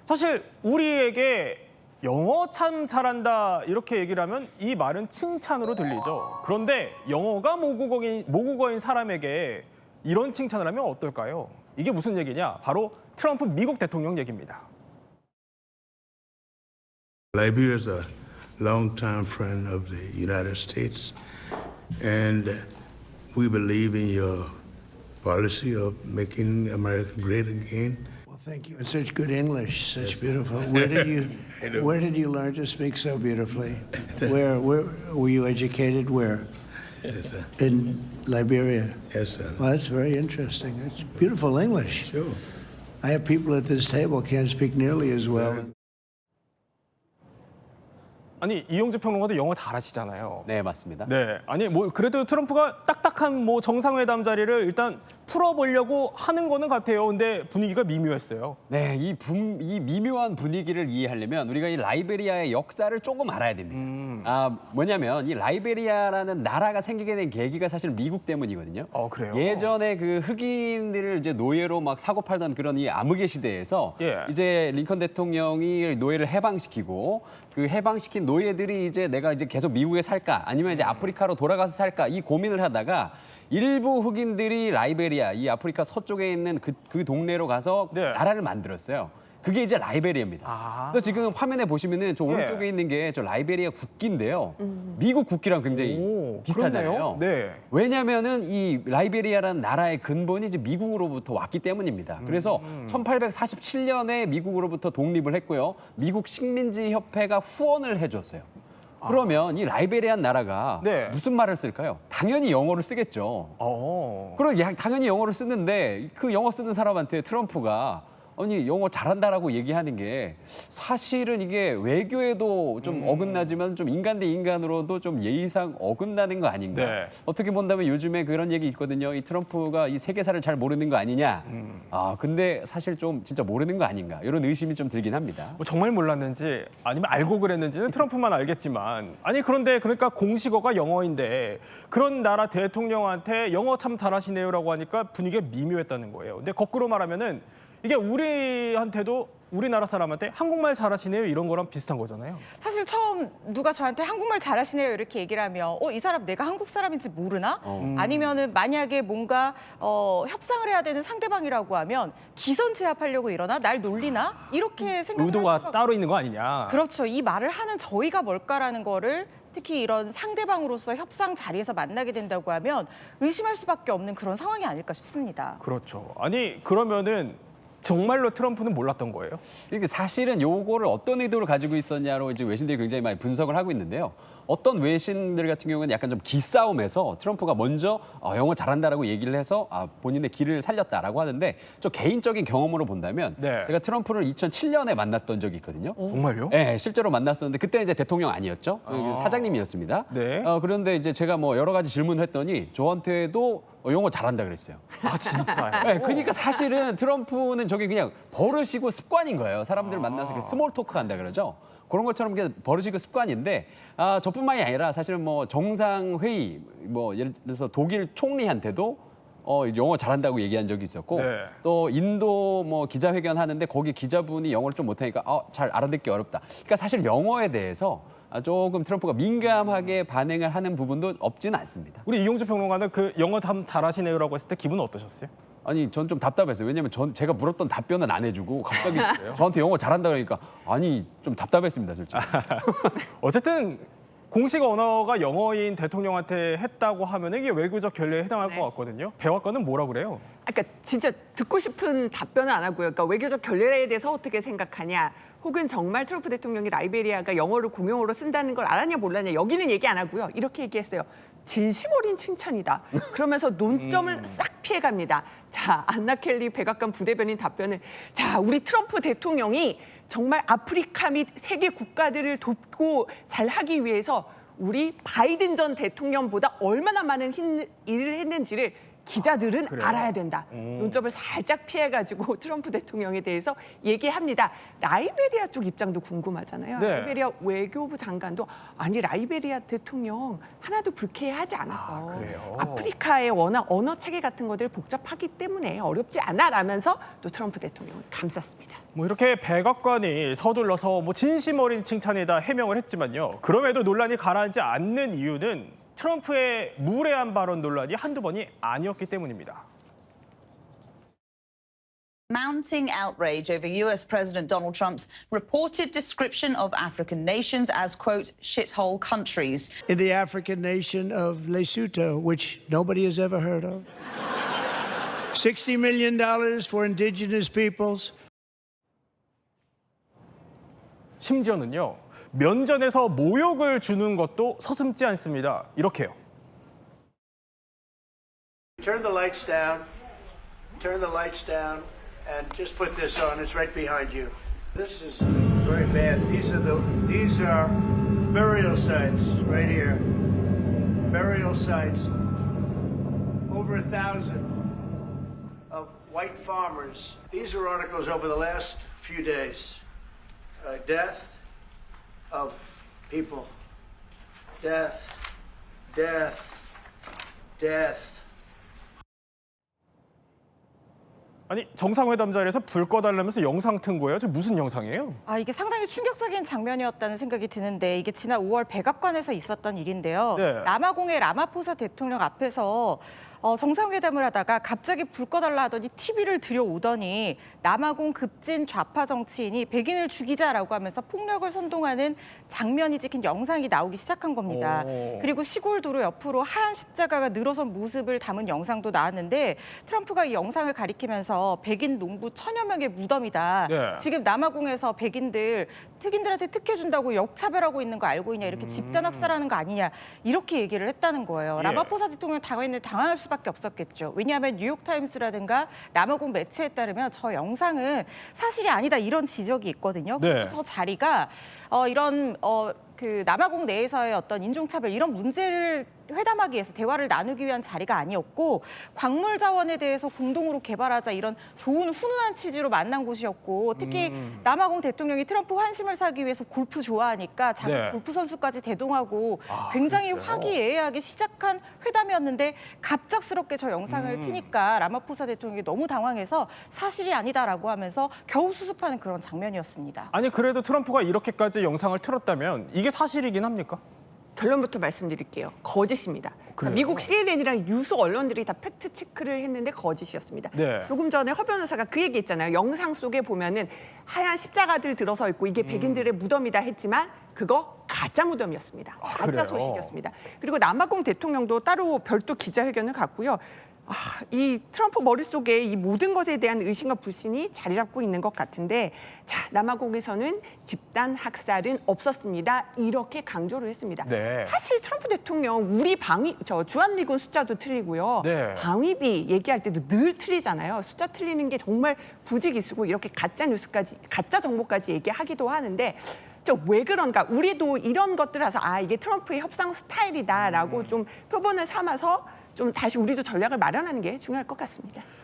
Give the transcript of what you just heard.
사실 우리에게 영어 참 잘한다 이렇게 얘기를 하면 이 말은 칭찬으로 들리죠. 그런데 영어가 모국어인 사람에게 이런 칭찬을 하면 어떨까요? 이게 무슨 얘기냐? 바로 트럼프 미국 대통령 얘기입니다. Liberia is a long-time friend of the United States, and we believe in your policy of making America great again. Well, thank you. It's such good English, such beautiful. Where did you learn to speak so beautifully? Where were you educated? Where? Yes, sir. In Liberia. Yes, sir. Well, that's very interesting. It's beautiful English. Sure. I have people at this table can't speak nearly as well. 아니 이용재 평론가도 영어 잘하시잖아요. 네, 맞습니다. 네, 아니 뭐 그래도 트럼프가 딱딱한 뭐 정상회담 자리를 일단 풀어보려고 하는 거는 같아요. 근데 분위기가 미묘했어요. 네, 이 미묘한 분위기를 이해하려면 우리가 이 라이베리아의 역사를 조금 알아야 됩니다. 뭐냐면 이 라이베리아라는 나라가 생기게 된 계기가 사실 미국 때문이거든요. 그래요? 예전에 그 흑인들을 이제 노예로 막 사고 팔던 그런 이 암흑의 시대에서 이제 링컨 대통령이 노예를 해방시키고 그 해방시킨 노예들이 이제 내가 이제 계속 미국에 살까 아니면 이제 아프리카로 돌아가서 살까 이 고민을 하다가 일부 흑인들이 라이베리아 이 아프리카 서쪽에 있는 그 동네로 가서 나라를 만들었어요. 그게 이제 라이베리아입니다. 그래서 지금 화면에 보시면은 저 오른쪽에 있는 게 저 라이베리아 국기인데요. 미국 국기랑 굉장히 비슷하잖아요. 네. 왜냐면은 이 라이베리아라는 나라의 근본이 이제 미국으로부터 왔기 때문입니다. 그래서 1847년에 미국으로부터 독립을 했고요. 미국 식민지 협회가 후원을 해줬어요. 그러면 이 라이베리안 나라가 무슨 말을 쓸까요? 당연히 영어를 쓰겠죠. 그럼 당연히 영어를 쓰는데 그 영어 쓰는 사람한테 트럼프가 아니 영어 잘한다라고 얘기하는 게 사실은 이게 외교에도 좀 어긋나지만 좀 인간 대 인간으로도 좀 예의상 어긋나는 거 아닌가. 어떻게 본다면 요즘에 그런 얘기 있거든요. 이 트럼프가 이 세계사를 잘 모르는 거 아니냐. 근데 사실 좀 진짜 모르는 거 아닌가. 이런 의심이 좀 들긴 합니다. 뭐 정말 몰랐는지 아니면 알고 그랬는지는 트럼프만 알겠지만 아니 그런데 그러니까 공식어가 영어인데 그런 나라 대통령한테 영어 참 잘하시네요라고 하니까 분위기가 미묘했다는 거예요. 근데 거꾸로 말하면은 이게 우리한테도 우리나라 사람한테 한국말 잘하시네요 이런 거랑 비슷한 거잖아요. 사실 처음 누가 저한테 한국말 잘하시네요 이렇게 얘기를 하면 이 사람 내가 한국 사람인지 모르나? 아니면은 만약에 뭔가 협상을 해야 되는 상대방이라고 하면 기선제압하려고 이러나? 날 놀리나? 이렇게 생각을 의도가 따로 있는 거 아니냐. 그렇죠. 이 말을 하는 저희가 뭘까라는 거를 특히 이런 상대방으로서 협상 자리에서 만나게 된다고 하면 의심할 수밖에 없는 그런 상황이 아닐까 싶습니다. 그렇죠. 아니 그러면은 정말로 트럼프는 몰랐던 거예요? 이게 사실은 요거를 어떤 의도를 가지고 있었냐로 이제 외신들이 굉장히 많이 분석을 하고 있는데요. 어떤 외신들 같은 경우는 약간 좀 기싸움에서 트럼프가 먼저 영어 잘한다라고 얘기를 해서 본인의 길을 살렸다라고 하는데 저 개인적인 경험으로 본다면 제가 트럼프를 2007년에 만났던 적이 있거든요. 정말요? 네, 실제로 만났었는데 그때 이제 대통령 아니었죠. 사장님이었습니다. 그런데 이제 제가 뭐 여러 가지 질문을 했더니 저한테도 영어 잘한다 그랬어요. 진짜요? 네, 그러니까 사실은 트럼프는 저게 그냥 버릇이고 습관인 거예요. 사람들 만나서 스몰 토크 한다 그러죠. 그런 것처럼 버릇이고 습관인데 저뿐만이 아니라 사실은 뭐 정상회의 뭐 예를 들어서 독일 총리한테도 영어 잘한다고 얘기한 적이 있었고 또 인도 뭐 기자회견 하는데 거기 기자분이 영어를 좀 못하니까 잘 알아듣기 어렵다. 그러니까 사실 영어에 대해서 조금 트럼프가 민감하게 반응을 하는 부분도 없지는 않습니다. 우리 이용재 평론가는 그 영어 참 잘하시네요라고 했을 때 기분은 어떠셨어요? 아니 전 좀 답답했어요. 왜냐면 제가 물었던 답변은 안 해주고 갑자기 저한테 영어 잘한다 그러니까 아니 좀 답답했습니다, 솔직히. 어쨌든 공식 언어가 영어인 대통령한테 했다고 하면 이게 외교적 결례에 해당할 것 같거든요. 배워과는 뭐라 그래요? 그러니까 진짜 듣고 싶은 답변은 안 하고요. 그러니까 외교적 결례에 대해서 어떻게 생각하냐. 혹은 정말 트럼프 대통령이 라이베리아가 영어를 공용어로 쓴다는 걸 알았냐 몰랐냐. 여기는 얘기 안 하고요. 이렇게 얘기했어요. 진심 어린 칭찬이다. 그러면서 논점을 싹 피해갑니다. 자, 안나 켈리 백악관 부대변인 답변은 자, 우리 트럼프 대통령이 정말 아프리카 및 세계 국가들을 돕고 잘하기 위해서 우리 바이든 전 대통령보다 얼마나 많은 일을 했는지를 기자들은 알아야 된다. 논점을 살짝 피해가지고 트럼프 대통령에 대해서 얘기합니다. 라이베리아 쪽 입장도 궁금하잖아요. 라이베리아 외교부 장관도 아니 라이베리아 대통령 하나도 불쾌해하지 않았어. 아프리카의 워낙 언어 체계 같은 것들 복잡하기 때문에 어렵지 않아 라면서 또 트럼프 대통령을 감쌌습니다. 뭐 이렇게 백악관이 서둘러서 뭐 진심 어린 칭찬이다 해명을 했지만요. 그럼에도 논란이 가라앉지 않는 이유는 트럼프의 무례한 발언 논란이 한두 번이 아니었기 때문입니다. Mounting outrage over US President Donald Trump's reported description of African nations as, quote, shithole countries. In the African nation of Lesotho, which nobody has ever heard of. $60 million for indigenous peoples. 심지어는요. 면전에서 모욕을 주는 것도 서슴지 않습니다. 이렇게요. Turn the lights down. Turn the lights down and just put this on. It's right behind you. This is very bad. These are burial sites right here. Burial sites. Over 1,000 of white farmers. These are articles over the last few days. Death of people. Death. Death. Death. 아니 정상회담 자리에서 불 꺼달라면서 영상 튼 거예요? 저 무슨 영상이에요? 아, 이게 상당히 충격적인 장면이었다는 생각이 드는데 이게 지난 5월 백악관에서 있었던 일인데요. 네. 남아공의 라마포사 대통령 앞에서 정상회담을 하다가 갑자기 불 꺼달라 하더니 TV를 들여오더니 남아공 급진 좌파 정치인이 백인을 죽이자라고 하면서 폭력을 선동하는 장면이 찍힌 영상이 나오기 시작한 겁니다. 오. 그리고 시골 도로 옆으로 하얀 십자가가 늘어선 모습을 담은 영상도 나왔는데 트럼프가 이 영상을 가리키면서 백인 농부 1,000여 명의 무덤이다. 네. 지금 남아공에서 흑인들한테 특혜준다고 역차별하고 있는 거 알고 있냐, 이렇게 집단 학살하는 거 아니냐, 이렇게 얘기를 했다는 거예요. 예. 라마포사 대통령 당할 수밖에 없었겠죠. 왜냐하면 뉴욕타임스라든가 남아공 매체에 따르면 저 영상은 사실이 아니다, 이런 지적이 있거든요. 네. 그래서 저 자리가 그 남아공 내에서의 어떤 인종차별 이런 문제를 회담하기 위해서 대화를 나누기 위한 자리가 아니었고 광물 자원에 대해서 공동으로 개발하자 이런 좋은 훈훈한 취지로 만난 곳이었고 특히 남아공 대통령이 트럼프 환심을 사기 위해서 골프 좋아하니까 자기 네. 골프 선수까지 대동하고 굉장히 그랬어요? 화기애애하게 시작한 회담이었는데 갑작스럽게 저 영상을 트니까 라마포사 대통령이 너무 당황해서 사실이 아니다라고 하면서 겨우 수습하는 그런 장면이었습니다. 아니 그래도 트럼프가 이렇게까지 영상을 틀었다면 이게 사실이긴 합니까? 결론부터 말씀드릴게요. 거짓입니다. 그래요? 미국 CNN이랑 유수 언론들이 다 팩트 체크를 했는데 거짓이었습니다. 네. 조금 전에 허 변호사가 그 얘기했잖아요. 영상 속에 보면은 하얀 십자가들 들어서 있고 이게 백인들의 무덤이다 했지만 그거 가짜 무덤이었습니다. 가짜 그래요? 소식이었습니다. 그리고 남아공 대통령도 따로 별도 기자회견을 갖고요. 이 트럼프 머릿속에 이 모든 것에 대한 의심과 불신이 자리 잡고 있는 것 같은데 자, 남아공에서는 집단 학살은 없었습니다. 이렇게 강조를 했습니다. 네. 사실 트럼프 대통령 우리 주한미군 숫자도 틀리고요. 네. 방위비 얘기할 때도 늘 틀리잖아요. 숫자 틀리는 게 정말 부지기수고 이렇게 가짜 뉴스까지 가짜 정보까지 얘기하기도 하는데 왜 그런가? 우리도 이런 것들 해서 이게 트럼프의 협상 스타일이다라고 좀 표본을 삼아서 좀 다시 우리도 전략을 마련하는 게 중요할 것 같습니다.